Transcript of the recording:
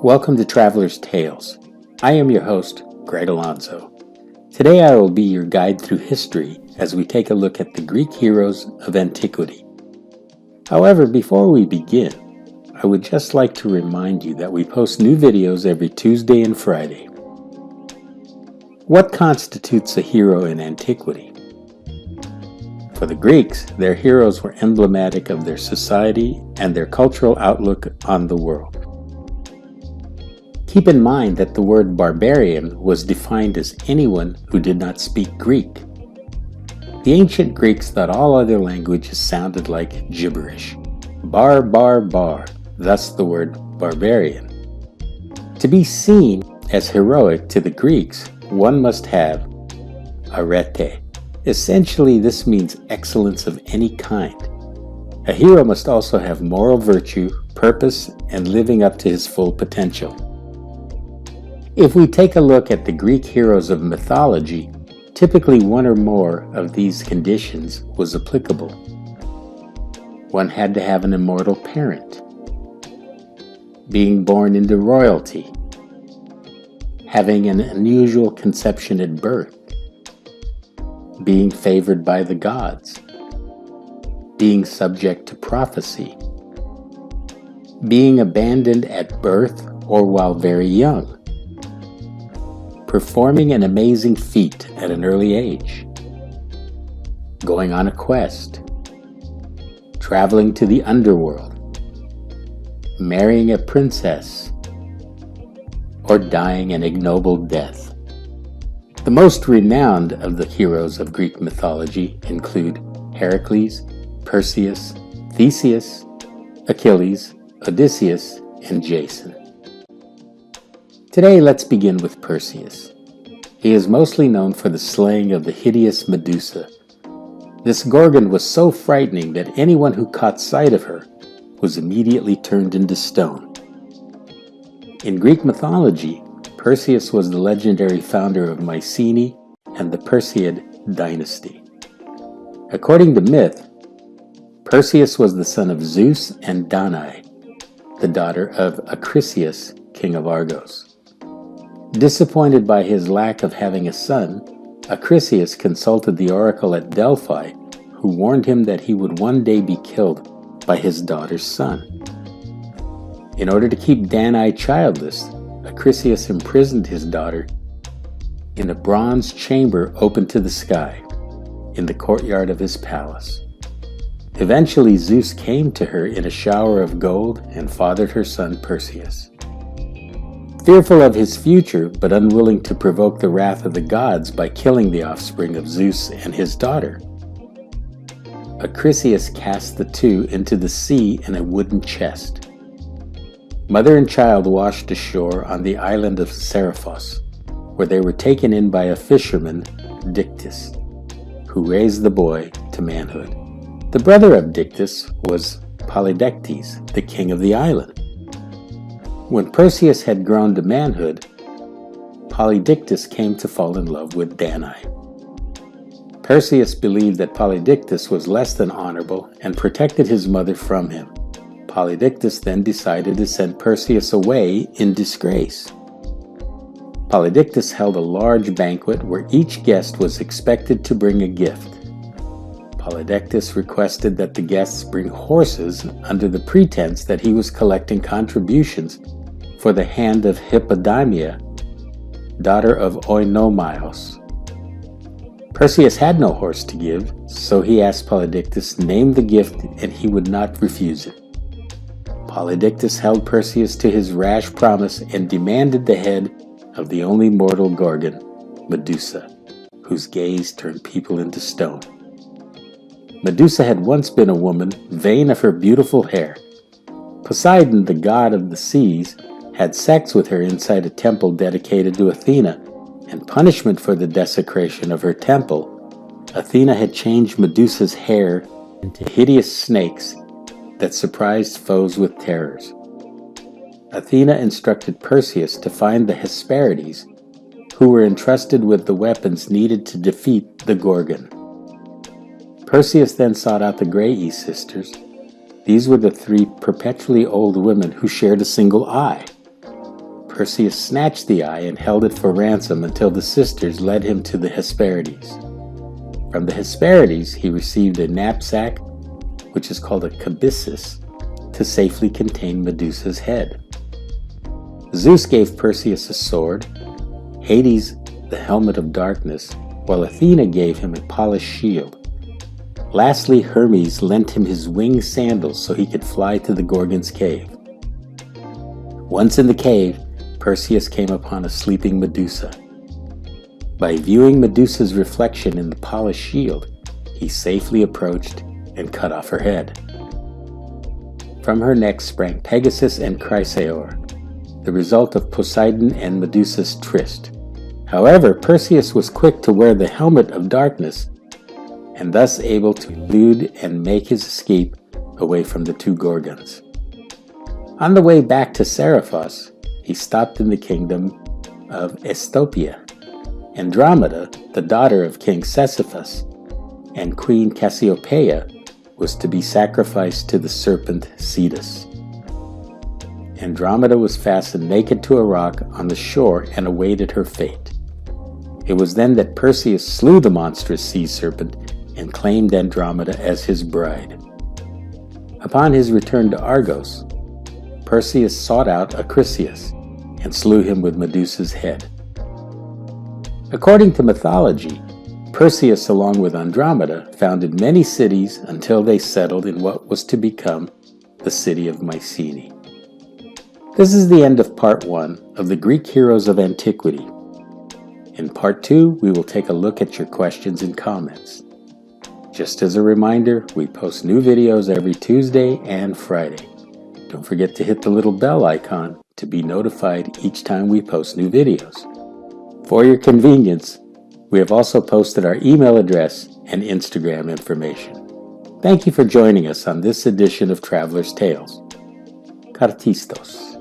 Welcome to Traveler's Tales. I am your host, Greg Alonso. Today I will be your guide through history as we take a look at the Greek heroes of antiquity. However, before we begin, I would just like to remind you that we post new videos every Tuesday and Friday. What constitutes a hero in antiquity? For the Greeks, their heroes were emblematic of their society and their cultural outlook on the world. Keep in mind that the word barbarian was defined as anyone who did not speak Greek. The ancient Greeks thought all other languages sounded like gibberish. Bar, bar, bar, thus the word barbarian. To be seen as heroic to the Greeks, one must have arete. Essentially, this means excellence of any kind. A hero must also have moral virtue, purpose, and living up to his full potential. If we take a look at the Greek heroes of mythology, typically one or more of these conditions was applicable. One had to have an immortal parent, being born into royalty, having an unusual conception at birth, being favored by the gods, being subject to prophecy, being abandoned at birth or while very young, performing an amazing feat at an early age, going on a quest, traveling to the underworld, marrying a princess, or dying an ignoble death. The most renowned of the heroes of Greek mythology include Heracles, Perseus, Theseus, Achilles, Odysseus, and Jason. Today, let's begin with Perseus. He is mostly known for the slaying of the hideous Medusa. This Gorgon was so frightening that anyone who caught sight of her was immediately turned into stone. In Greek mythology, Perseus was the legendary founder of Mycenae and the Perseid dynasty. According to myth, Perseus was the son of Zeus and Danae, the daughter of Acrisius, king of Argos. Disappointed by his lack of having a son, Acrisius consulted the oracle at Delphi, who warned him that he would one day be killed by his daughter's son. In order to keep Danae childless, Acrisius imprisoned his daughter in a bronze chamber open to the sky, in the courtyard of his palace. Eventually, Zeus came to her in a shower of gold and fathered her son Perseus. Fearful of his future, but unwilling to provoke the wrath of the gods by killing the offspring of Zeus and his daughter, Acrisius cast the two into the sea in a wooden chest. Mother and child washed ashore on the island of Seriphos, where they were taken in by a fisherman, Dictys, who raised the boy to manhood. The brother of Dictys was Polydectes, the king of the island. When Perseus had grown to manhood, Polydectes came to fall in love with Danae. Perseus believed that Polydectes was less than honorable and protected his mother from him. Polydectes then decided to send Perseus away in disgrace. Polydectes held a large banquet where each guest was expected to bring a gift. Polydectes requested that the guests bring horses under the pretense that he was collecting contributions for the hand of Hippodamia, daughter of Oinomaios. Perseus had no horse to give, so he asked Polydectes to name the gift and he would not refuse it. Polydectes held Perseus to his rash promise and demanded the head of the only mortal Gorgon, Medusa, whose gaze turned people into stone. Medusa had once been a woman, vain of her beautiful hair. Poseidon, the god of the seas, had sex with her inside a temple dedicated to Athena, and punishment for the desecration of her temple, Athena had changed Medusa's hair into hideous snakes that surprised foes with terrors. Athena instructed Perseus to find the Hesperides, who were entrusted with the weapons needed to defeat the Gorgon. Perseus then sought out the Graeae sisters. These were the three perpetually old women who shared a single eye. Perseus snatched the eye and held it for ransom until the sisters led him to the Hesperides. From the Hesperides, he received a knapsack, which is called a cabysus, to safely contain Medusa's head. Zeus gave Perseus a sword, Hades the helmet of darkness, while Athena gave him a polished shield. Lastly, Hermes lent him his winged sandals so he could fly to the Gorgon's cave. Once in the cave, Perseus came upon a sleeping Medusa. By viewing Medusa's reflection in the polished shield, he safely approached and cut off her head. From her neck sprang Pegasus and Chrysaor, the result of Poseidon and Medusa's tryst. However, Perseus was quick to wear the helmet of darkness, and thus able to elude and make his escape away from the two Gorgons. On the way back to Seriphos, he stopped in the kingdom of Estopia. Andromeda, the daughter of King Sisyphus, and Queen Cassiopeia, was to be sacrificed to the serpent Cetus. Andromeda was fastened naked to a rock on the shore and awaited her fate. It was then that Perseus slew the monstrous sea serpent and claimed Andromeda as his bride. Upon his return to Argos, Perseus sought out Acrisius and slew him with Medusa's head. According to mythology, Perseus, along with Andromeda, founded many cities until they settled in what was to become the city of Mycenae. This is the end of part 1 of the Greek heroes of antiquity. In part 2, we will take a look at your questions and comments. Just as a reminder, we post new videos every Tuesday and Friday. Don't forget to hit the little bell icon to be notified each time we post new videos. For your convenience, we have also posted our email address and Instagram information. Thank you for joining us on this edition of Traveler's Tales. Kartistos.